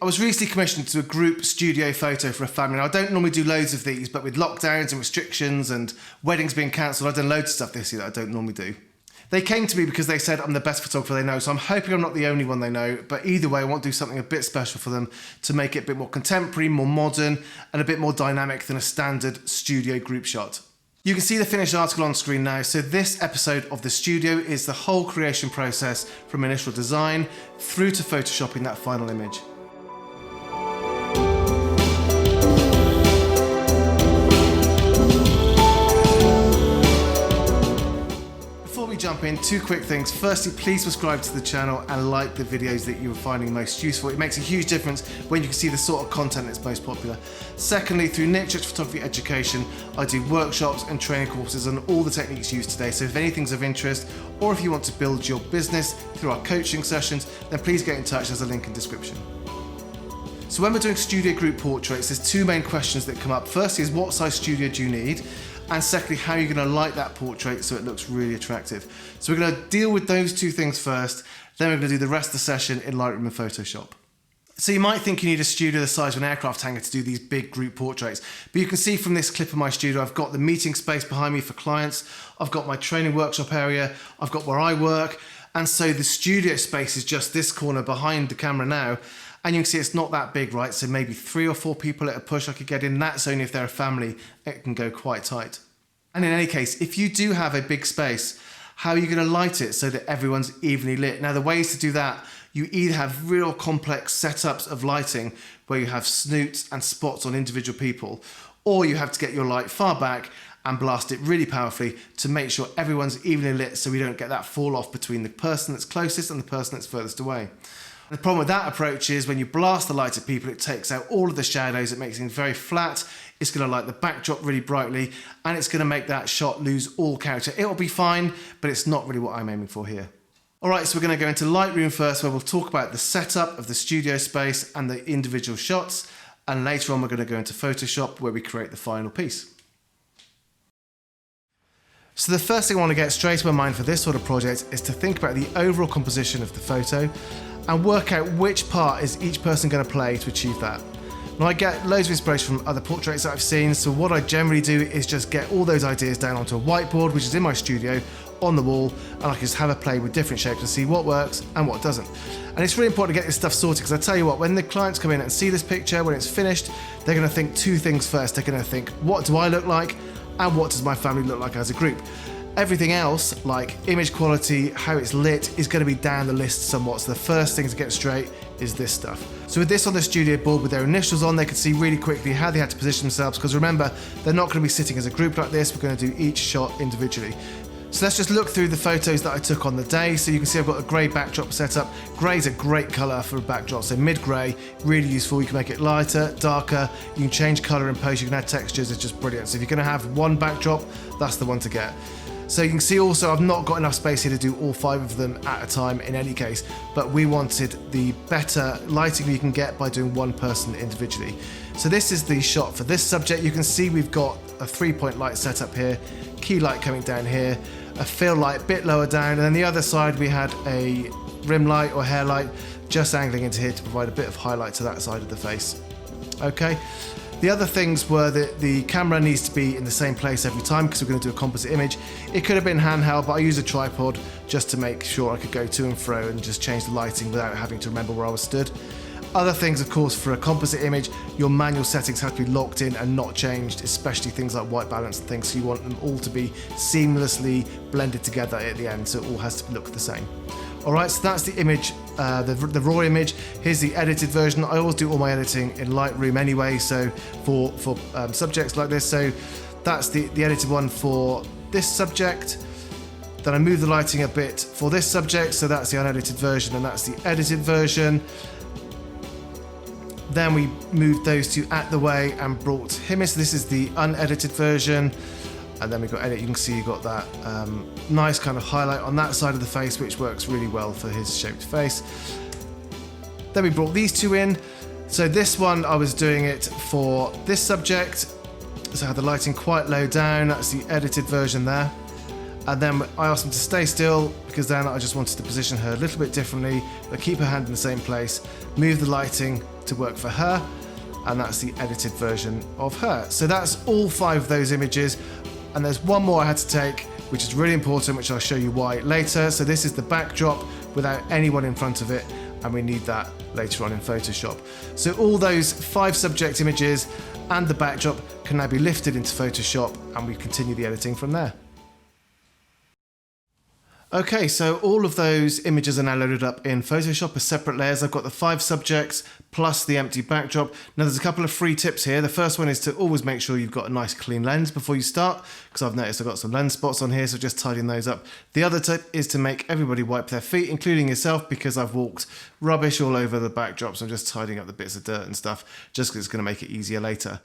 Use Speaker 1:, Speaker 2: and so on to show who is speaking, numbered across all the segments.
Speaker 1: I was recently commissioned to do a group studio photo for a family. Now, I don't normally do loads of these, but with lockdowns and restrictions and weddings being cancelled, I've done loads of stuff this year that I don't normally do. They came to me because they said I'm the best photographer they know, so I'm hoping I'm not the only one they know, but either way I want to do something a bit special for them to make it a bit more contemporary, more modern, and a bit more dynamic than a standard studio group shot. You can see the finished article on screen now. So this episode of The Studio is the whole creation process from initial design through to photoshopping that final image. Before we jump in, two quick things. Firstly, please subscribe to the channel and like the videos that you're finding most useful. It makes a huge difference when you can see the sort of content that's most popular. Secondly, through Nick Church Photography Education, I do workshops and training courses on all the techniques used today. So if anything's of interest, or if you want to build your business through our coaching sessions, then please get in touch. There's a link in the description. So when we're doing studio group portraits, there's two main questions that come up. Firstly is what size studio do you need? And secondly, how are you going to light that portrait so it looks really attractive? So we're going to deal with those two things first, then we're going to do the rest of the session in Lightroom and Photoshop. So you might think you need a studio the size of an aircraft hangar to do these big group portraits, but you can see from this clip of my studio, I've got the meeting space behind me for clients, I've got my training workshop area, I've got where I work, and so the studio space is just this corner behind the camera now. And you can see it's not that big, right? So maybe 3 or 4 people at a push I could get in. That's only if they're a family, it can go quite tight. And in any case, if you do have a big space, how are you going to light it so that everyone's evenly lit? Now, the ways to do that, you either have real complex setups of lighting where you have snoots and spots on individual people, or you have to get your light far back and blast it really powerfully to make sure everyone's evenly lit so we don't get that fall off between the person that's closest and the person that's furthest away. The problem with that approach is when you blast the light at people, it takes out all of the shadows, it makes things very flat, it's going to light the backdrop really brightly, and it's going to make that shot lose all character. It'll be fine, but it's not really what I'm aiming for here. Alright, so we're going to go into Lightroom first, where we'll talk about the setup of the studio space and the individual shots, and later on we're going to go into Photoshop, where we create the final piece. So the first thing I want to get straight to my mind for this sort of project is to think about the overall composition of the photo and work out which part is each person going to play to achieve that. Now I get loads of inspiration from other portraits that I've seen, so what I generally do is just get all those ideas down onto a whiteboard, which is in my studio, on the wall, and I can just have a play with different shapes and see what works and what doesn't. And it's really important to get this stuff sorted, because I tell you what, when the clients come in and see this picture, when it's finished, they're going to think two things first. They're going to think, what do I look like? And what does my family look like as a group? Everything else, like image quality, how it's lit, is going to be down the list somewhat. So the first thing to get straight is this stuff. So with this on the studio board with their initials on, they can see really quickly how they had to position themselves, because remember, they're not going to be sitting as a group like this. We're going to do each shot individually. So let's just look through the photos that I took on the day. So you can see I've got a grey backdrop set up. Grey is a great colour for a backdrop, so mid-grey, really useful. You can make it lighter, darker, you can change colour in post, you can add textures, it's just brilliant. So if you're going to have one backdrop, that's the one to get. So you can see also I've not got enough space here to do all 5 of them at a time in any case, but we wanted the better lighting you can get by doing one person individually. So this is the shot for this subject. You can see we've got a 3-point light set up here, key light coming down here, a fill light a bit lower down, and then the other side we had a rim light or hair light just angling into here to provide a bit of highlight to that side of the face. Okay. The other things were that the camera needs to be in the same place every time because we're going to do a composite image. It could have been handheld, but I used a tripod just to make sure I could go to and fro and just change the lighting without having to remember where I was stood. Other things, of course, for a composite image, your manual settings have to be locked in and not changed, especially things like white balance and things, so you want them all to be seamlessly blended together at the end, so it all has to look the same. Alright, so that's the image, the raw image. Here's the edited version. I always do all my editing in Lightroom anyway, so for subjects like this. So that's the edited one for this subject. Then I move the lighting a bit for this subject, so that's the unedited version, and that's the edited version. Then we moved those two out the way and brought him in, so this is the unedited version. And then we've got edit, you can see you've got that nice kind of highlight on that side of the face, which works really well for his shaped face. Then we brought these two in. So this one, I was doing it for this subject. So I had the lighting quite low down, that's the edited version there. And then I asked them to stay still because then I just wanted to position her a little bit differently, but keep her hand in the same place, move the lighting to work for her, and that's the edited version of her. So that's all 5 of those images, and there's one more I had to take, which is really important, which I'll show you why later. So this is the backdrop without anyone in front of it, and we need that later on in Photoshop. So all those 5 subject images and the backdrop can now be lifted into Photoshop, and we continue the editing from there. Okay, so all of those images are now loaded up in Photoshop as separate layers. I've got the 5 subjects plus the empty backdrop. Now there's a couple of free tips here. The first one is to always make sure you've got a nice clean lens before you start, because I've noticed I've got some lens spots on here, so just tidying those up. The other tip is to make everybody wipe their feet, including yourself, because I've walked rubbish all over the backdrop, so I'm just tidying up the bits of dirt and stuff, just because it's going to make it easier later.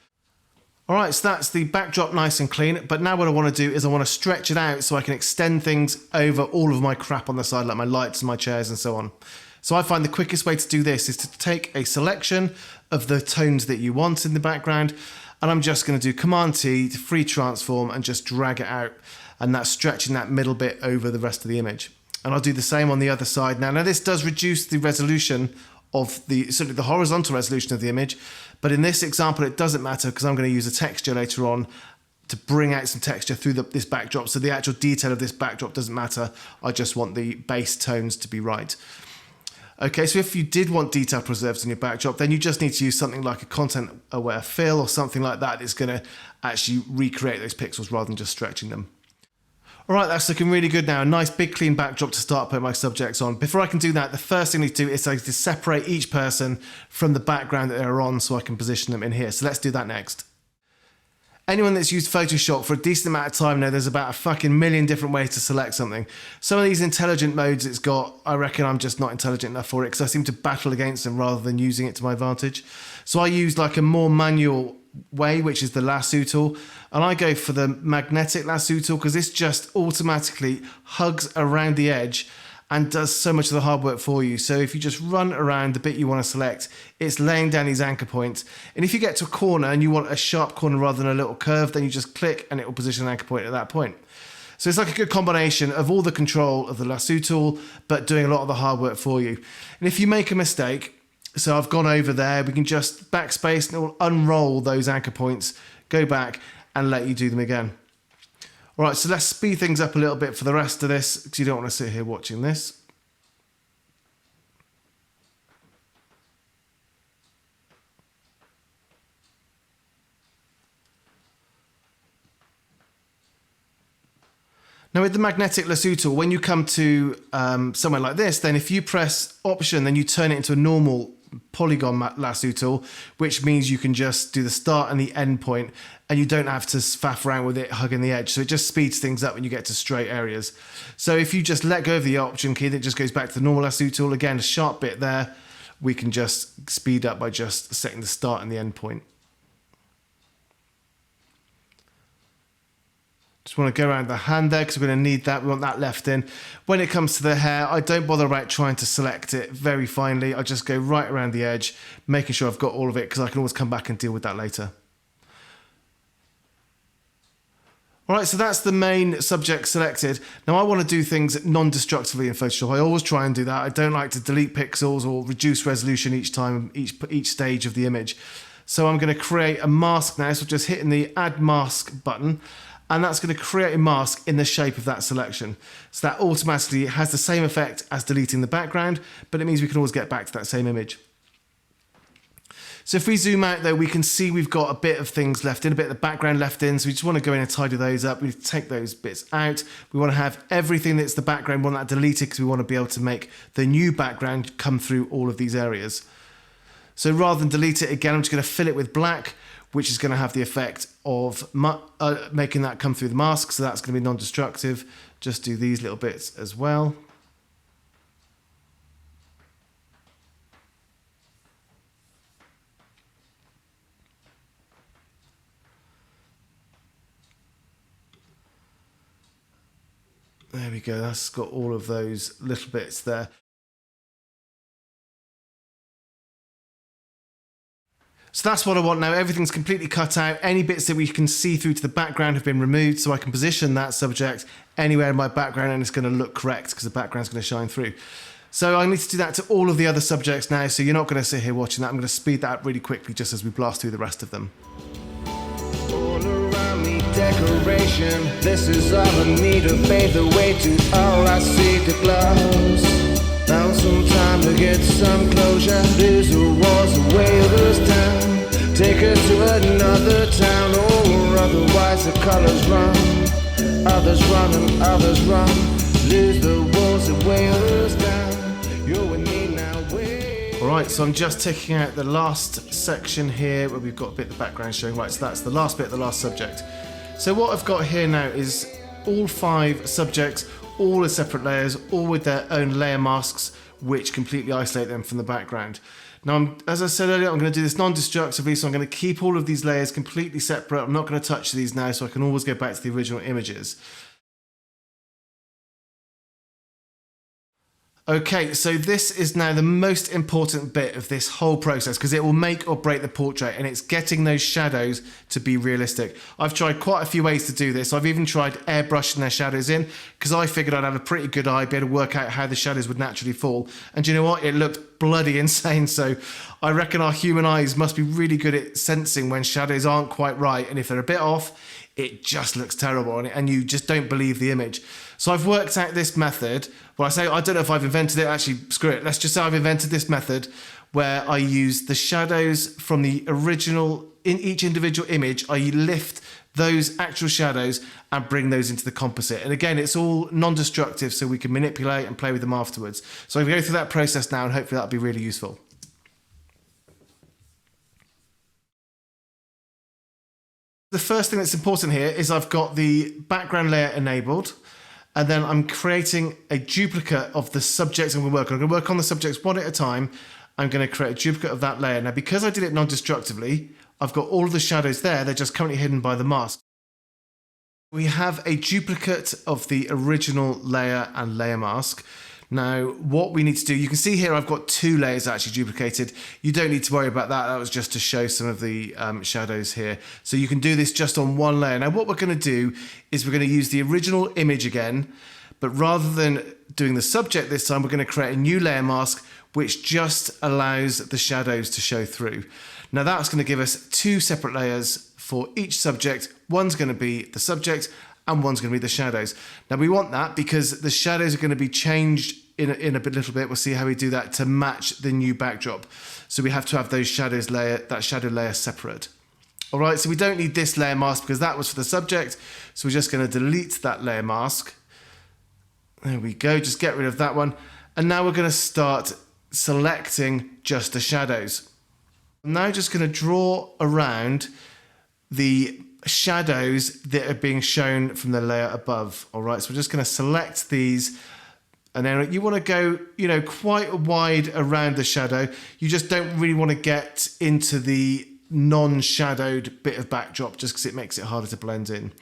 Speaker 1: Alright, so that's the backdrop nice and clean, but now what I want to do is I want to stretch it out so I can extend things over all of my crap on the side, like my lights and my chairs and so on. So I find the quickest way to do this is to take a selection of the tones that you want in the background, and I'm just going to do Command-T to free transform and just drag it out, and that's stretching that middle bit over the rest of the image. And I'll do the same on the other side. Now this does reduce the resolution of certainly the horizontal resolution of the image, but in this example it doesn't matter because I'm going to use a texture later on to bring out some texture through this backdrop, so the actual detail of this backdrop doesn't matter. I just want the base tones to be right. Okay, so if you did want detail preserved in your backdrop, then you just need to use something like a content aware fill or something like that that's going to actually recreate those pixels rather than just stretching them. Alright, that's looking really good now. A nice big clean backdrop to start putting my subjects on. Before I can do that, the first thing I need to do is to separate each person from the background that they're on so I can position them in here. So let's do that next. Anyone that's used Photoshop for a decent amount of time now, there's about a fucking million different ways to select something. Some of these intelligent modes it's got, I reckon I'm just not intelligent enough for it because I seem to battle against them rather than using it to my advantage. So I use like a more manual way, which is the lasso tool, and I go for the magnetic lasso tool because this just automatically hugs around the edge and does so much of the hard work for you. So if you just run around the bit you want to select, it's laying down these anchor points, and if you get to a corner and you want a sharp corner rather than a little curve, then you just click and it will position an anchor point at that point. So it's like a good combination of all the control of the lasso tool but doing a lot of the hard work for you. And if you make a mistake, so I've gone over there, we can just backspace and it will unroll those anchor points, go back and let you do them again. All right, so let's speed things up a little bit for the rest of this because you don't want to sit here watching this. Now with the magnetic lasso tool, when you come to somewhere like this, then if you press Option, then you turn it into a normal polygon lasso tool, which means you can just do the start and the end point and you don't have to faff around with it hugging the edge. So it just speeds things up when you get to straight areas. So if you just let go of the Option key, that just goes back to the normal lasso tool. Again, a sharp bit there, we can just speed up by just setting the start and the end point. Just want to go around the hand there because we're going to need that. We want that left in. When it comes to the hair, I don't bother about trying to select it very finely. I just go right around the edge, making sure I've got all of it because I can always come back and deal with that later. All right, so that's the main subject selected. Now I want to do things non-destructively in Photoshop. I always try and do that. I don't like to delete pixels or reduce resolution each time, each stage of the image. So I'm going to create a mask now. So just hitting the Add Mask button. And that's going to create a mask in the shape of that selection. So that automatically has the same effect as deleting the background, but it means we can always get back to that same image. So if we zoom out though, we can see we've got a bit of things left in, a bit of the background left in, so we just want to go in and tidy those up. We need to take those bits out. We want to have everything that's the background, we want that deleted because we want to be able to make the new background come through all of these areas. So rather than delete it again, I'm just going to fill it with black, which is going to have the effect of making that come through the mask, so that's going to be non-destructive. Just do these little bits as well. There we go, that's got all of those little bits there. So that's what I want now. Everything's completely cut out. Any bits that we can see through to the background have been removed, so I can position that subject anywhere in my background and it's going to look correct because the background's going to shine through. So I need to do that to all of the other subjects now, so you're not going to sit here watching that. I'm going to speed that up really quickly just as we blast through the rest of them.
Speaker 2: All around me decoration, this is all I need to fade the way to all I see to close. Found some time to get some closure. Lose the walls away of this town. Take her to another town, or otherwise the colors run. Others run and others run. Lose the walls away of this town. You're with me now.
Speaker 1: Alright, so I'm just taking out the last section here where we've got a bit of the background showing. Right, so that's the last bit, the last subject. So what I've got here now is all 5 subjects, all as separate layers, all with their own layer masks, which completely isolate them from the background. Now, as I said earlier, I'm going to do this non-destructively, so I'm going to keep all of these layers completely separate. I'm not going to touch these now, so I can always go back to the original images. Okay, so this is now the most important bit of this whole process because it will make or break the portrait, and it's getting those shadows to be realistic. I've tried quite a few ways to do this. I've even tried airbrushing their shadows in because I figured I'd have a pretty good eye, be able to work out how the shadows would naturally fall. And do you know what? It looked bloody insane. So I reckon our human eyes must be really good at sensing when shadows aren't quite right, and if they're a bit off, it just looks terrible and you just don't believe the image. So I've worked out this method. Well, I don't know if I've invented it. Actually, screw it. Let's just say I've invented this method where I use the shadows from the original, in each individual image, I lift those actual shadows and bring those into the composite. And again, it's all non-destructive, so we can manipulate and play with them afterwards. So I'm going to go through that process now, and hopefully that'll be really useful. The first thing that's important here is I've got the background layer enabled, and then I'm creating a duplicate of the subjects I'm going to work on. I'm going to work on the subjects one at a time. I'm going to create a duplicate of that layer. Now, because I did it non-destructively, I've got all of the shadows there. They're just currently hidden by the mask. We have a duplicate of the original layer and layer mask. Now, what we need to do, you can see here I've got 2 layers actually duplicated. You don't need to worry about that. That was just to show some of the shadows here. So you can do this just on 1 layer. Now, what we're going to do is we're going to use the original image again, but rather than doing the subject this time, we're going to create a new layer mask, which just allows the shadows to show through. Now, that's going to give us 2 separate layers for each subject. One's going to be the subject, and one's going to be the shadows. Now, we want that because the shadows are going to be changed in a little bit. We'll see how we do that to match the new backdrop. So we have to have those shadows layer, that shadow layer separate. All right, so we don't need this layer mask because that was for the subject. So we're just going to delete that layer mask. There we go, just get rid of that one. And now we're going to start selecting just the shadows. I'm now just going to draw around the shadows that are being shown from the layer above. All right, so we're just going to select these, and then you want to go, quite wide around the shadow. You just don't really want to get into the non-shadowed bit of backdrop just because it makes it harder to blend in.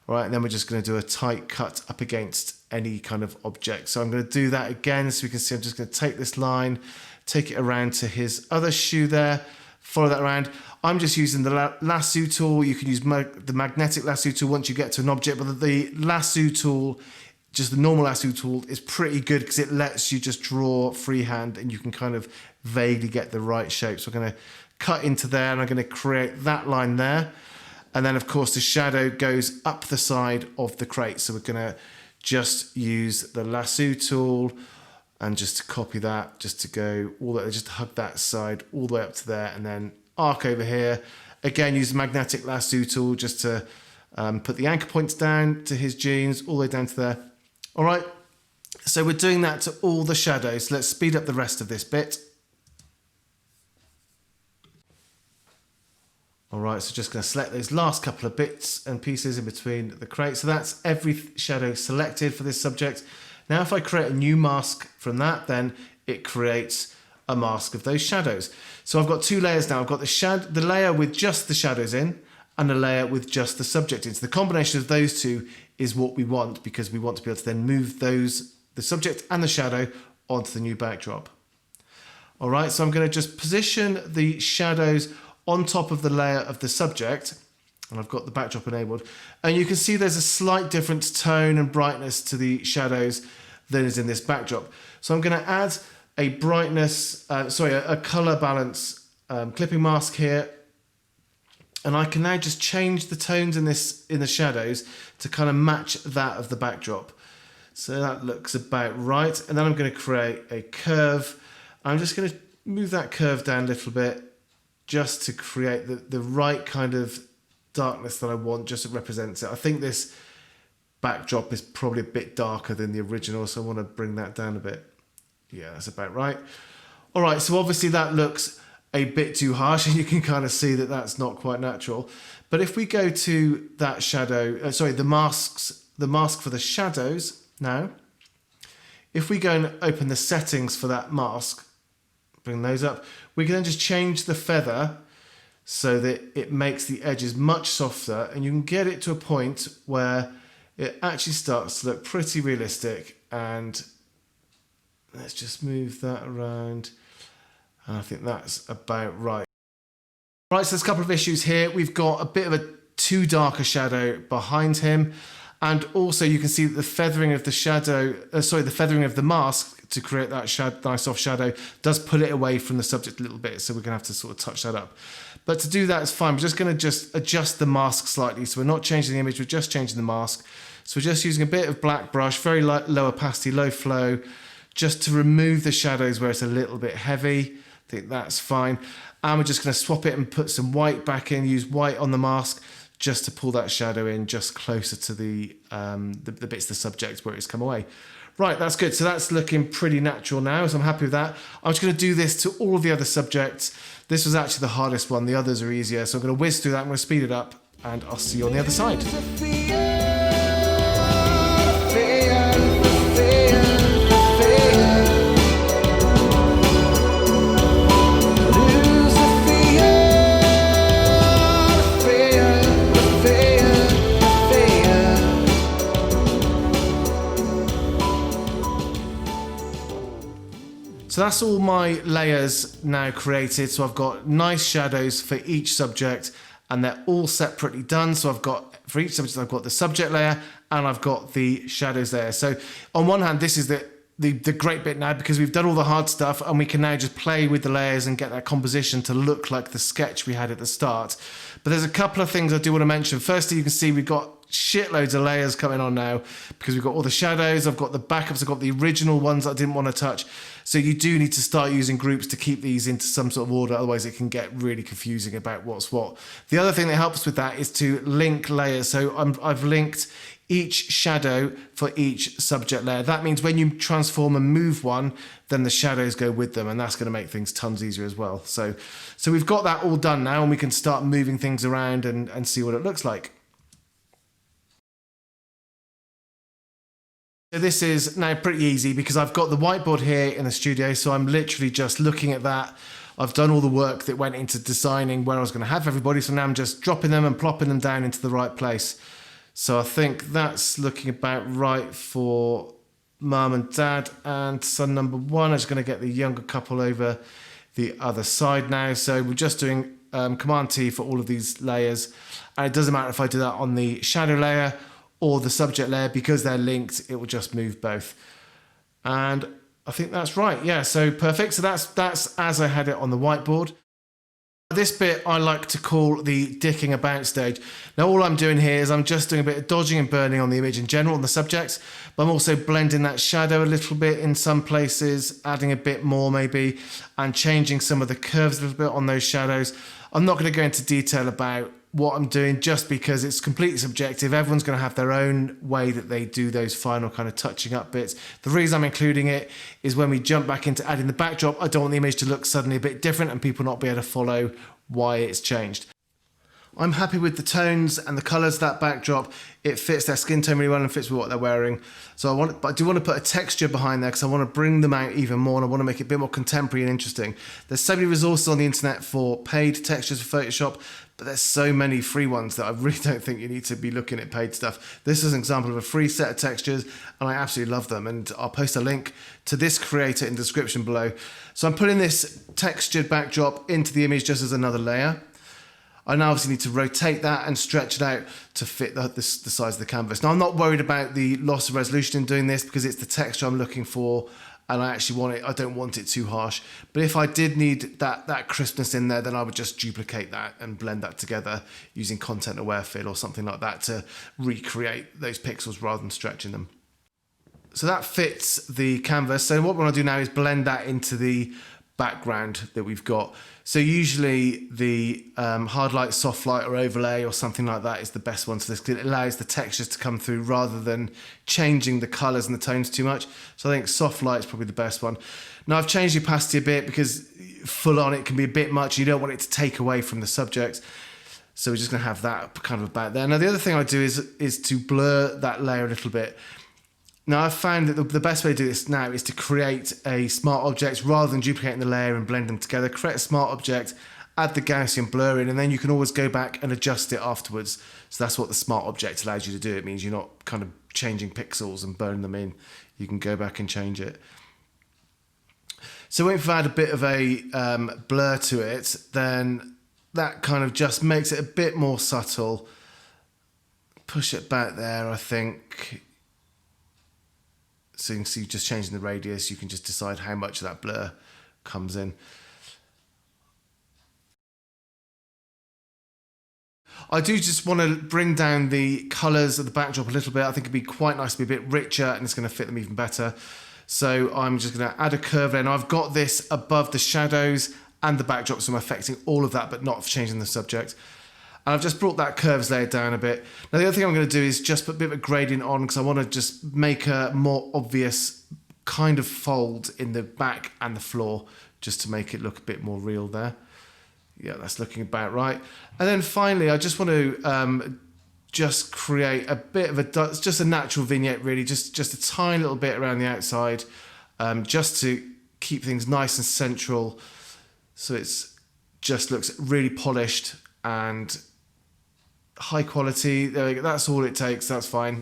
Speaker 1: All right, and then we're just going to do a tight cut up against any kind of object. So I'm going to do that again so we can see. I'm just going to take this line, take it around to his other shoe there, follow that around. I'm just using the lasso tool. You can use the magnetic lasso tool once you get to an object, but the lasso tool, just the normal lasso tool, is pretty good because it lets you just draw freehand and you can kind of vaguely get the right shape. So I'm going to cut into there and I'm going to create that line there. And then, of course, the shadow goes up the side of the crate. So we're going to just use the lasso tool and just to copy that, just to go all the way, just to hug that side all the way up to there, and then arc over here. Again, use the magnetic lasso tool just to put the anchor points down to his jeans, all the way down to there. All right, so we're doing that to all the shadows. Let's speed up the rest of this bit. All right, so just going to select those last couple of bits and pieces in between the crate. So that's every shadow selected for this subject. Now, if I create a new mask from that, then it creates a mask of those shadows. So I've got 2 layers now. I've got the layer with just the shadows in and a layer with just the subject in. So the combination of those 2 is what we want because we want to be able to then move those, the subject and the shadow, onto the new backdrop. All right, so I'm going to just position the shadows on top of the layer of the subject, and I've got the backdrop enabled, and you can see there's a slight difference tone and brightness to the shadows than is in this backdrop. So I'm going to add a brightness, a color balance clipping mask here, and I can now just change the tones in the shadows to kind of match that of the backdrop. So that looks about right. And then I'm going to create a curve. I'm just going to move that curve down a little bit just to create the right kind of darkness that I want, just to represent it. I think this backdrop is probably a bit darker than the original, so I want to bring that down a bit. Yeah, that's about right. All right, so obviously that looks a bit too harsh, and you can kind of see that that's not quite natural. But if we go to that shadow, the mask for the shadows now, if we go and open the settings for that mask, bring those up, we can then just change the feather so that it makes the edges much softer, and you can get it to a point where it actually starts to look pretty realistic. And let's just move that around. And I think that's about right. Right, so there's a couple of issues here. We've got a bit of a too dark a shadow behind him. And also you can see that the feathering of the shadow, the feathering of the mask to create that nice soft shadow does pull it away from the subject a little bit. So we're gonna have to sort of touch that up. But to do that, it's fine. We're just gonna adjust the mask slightly. So we're not changing the image, we're just changing the mask. So we're just using a bit of black brush, very low opacity, low flow, just to remove the shadows where it's a little bit heavy. I think that's fine. And we're just going to swap it and put some white back in, use white on the mask just to pull that shadow in just closer to the bits of the subject where it's come away. Right, that's good. So that's looking pretty natural now, so I'm happy with that. I'm just going to do this to all of the other subjects. This was actually the hardest one. The others are easier. So I'm going to whiz through that. I'm going to speed it up, and I'll see you on the other side. So that's all my layers now created. So I've got nice shadows for each subject, and they're all separately done. So I've got, for each subject, I've got the subject layer and I've got the shadows layer. So on one hand, this is the great bit now, because we've done all the hard stuff and we can now just play with the layers and get that composition to look like the sketch we had at the start. But there's a couple of things I do want to mention. Firstly, you can see we've got shitloads of layers coming on now because we've got all the shadows, I've got the backups, I've got the original ones I didn't want to touch. So you do need to start using groups to keep these into some sort of order, otherwise it can get really confusing about what's what. The other thing that helps with that is to link layers. So I've linked each shadow for each subject layer. That means when you transform and move one, then the shadows go with them, and that's going to make things tons easier as well. So we've got that all done now, and we can start moving things around and see what it looks like. So this is now pretty easy because I've got the whiteboard here in the studio, so I'm literally just looking at that. I've done all the work that went into designing where I was going to have everybody, so now I'm just dropping them and plopping them down into the right place. So I think that's looking about right for mum and dad and son number one. I'm just going to get the younger couple over the other side now. So we're just doing Command T for all of these layers, and it doesn't matter if I do that on the shadow layer or the subject layer, because they're linked, it will just move both. And I think that's right. Yeah, so perfect. So that's as I had it on the whiteboard. This bit I like to call the dicking about stage. Now all I'm doing here is I'm just doing a bit of dodging and burning on the image in general, on the subject, but I'm also blending that shadow a little bit in some places, adding a bit more maybe, and changing some of the curves a little bit on those shadows. I'm not going to go into detail about what I'm doing just because it's completely subjective. Everyone's going to have their own way that they do those final kind of touching up bits. The reason I'm including it is when we jump back into adding the backdrop, I don't want the image to look suddenly a bit different and people not be able to follow why it's changed. I'm happy with the tones and the colours of that backdrop. It fits their skin tone really well and fits with what they're wearing. But I do want to put a texture behind there because I want to bring them out even more, and I want to make it a bit more contemporary and interesting. There's so many resources on the internet for paid textures for Photoshop, but there's so many free ones that I really don't think you need to be looking at paid stuff. This is an example of a free set of textures, and I absolutely love them. And I'll post a link to this creator in the description below. So I'm putting this textured backdrop into the image just as another layer. I now obviously need to rotate that and stretch it out to fit the size of the canvas. Now I'm not worried about the loss of resolution in doing this because it's the texture I'm looking for, and I actually want it, I don't want it too harsh. But if I did need that crispness in there, then I would just duplicate that and blend that together using content aware fill or something like that to recreate those pixels rather than stretching them. So that fits the canvas. So what we're going to do now is blend that into the background that we've got. So usually the hard light, soft light or overlay or something like that is the best one for this because it allows the textures to come through rather than changing the colors and the tones too much. So I think soft light is probably the best one. Now I've changed the opacity a bit because full on it can be a bit much. You don't want it to take away from the subject. So we're just going to have that kind of about there. Now the other thing I do is to blur that layer a little bit. Now I've found that the best way to do this now is to create a smart object rather than duplicating the layer and blend them together. Create a smart object, add the Gaussian blur in, and then you can always go back and adjust it afterwards. So that's what the smart object allows you to do. It means you're not kind of changing pixels and burning them in. You can go back and change it. So if I add a bit of a blur to it, then that kind of just makes it a bit more subtle. Push it back there, I think. So you can see just changing the radius, you can just decide how much of that blur comes in. I do just want to bring down the colours of the backdrop a little bit. I think it'd be quite nice to be a bit richer and it's going to fit them even better. So I'm just going to add a curve there. Now I've got this above the shadows and the backdrop, so I'm affecting all of that but not changing the subject. And I've just brought that curves layer down a bit. Now the other thing I'm going to do is just put a bit of a gradient on because I want to just make a more obvious kind of fold in the back and the floor just to make it look a bit more real there. Yeah, that's looking about right. And then finally, I just want to just create a bit of just a natural vignette really, just a tiny little bit around the outside just to keep things nice and central so it's just looks really polished and high quality. There we go. That's all it takes. That's fine.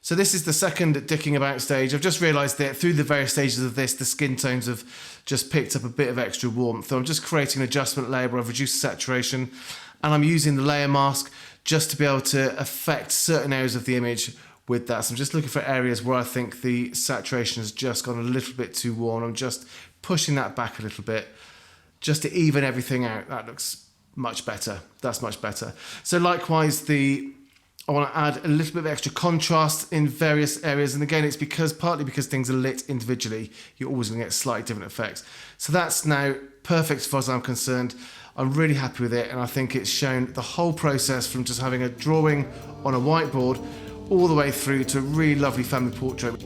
Speaker 1: So this is the second dicking about stage. I've just realised that through the various stages of this, the skin tones have just picked up a bit of extra warmth. So I'm just creating an adjustment layer where I've reduced saturation, and I'm using the layer mask just to be able to affect certain areas of the image with that. So I'm just looking for areas where I think the saturation has just gone a little bit too warm. I'm just pushing that back a little bit just to even everything out. That looks much better. That's much better. So likewise, I want to add a little bit of extra contrast in various areas. And again, it's partly because things are lit individually, you're always going to get slightly different effects. So that's now perfect as far as I'm concerned. I'm really happy with it. And I think it's shown the whole process from just having a drawing on a whiteboard all the way through to a really lovely family portrait.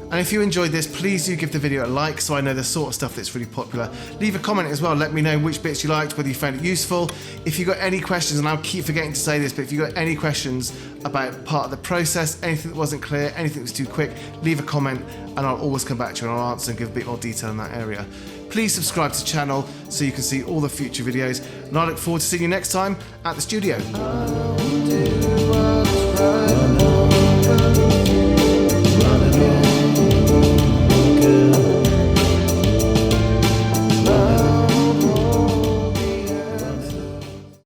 Speaker 1: And if you enjoyed this, please do give the video a like so I know the sort of stuff that's really popular. Leave a comment as well, let me know which bits you liked, whether you found it useful. If you've got any questions, and I'll keep forgetting to say this, but if you've got any questions about part of the process, anything that wasn't clear, anything that was too quick, leave a comment and I'll always come back to you and I'll answer and give a bit more detail in that area. Please subscribe to the channel so you can see all the future videos, and I look forward to seeing you next time at the studio.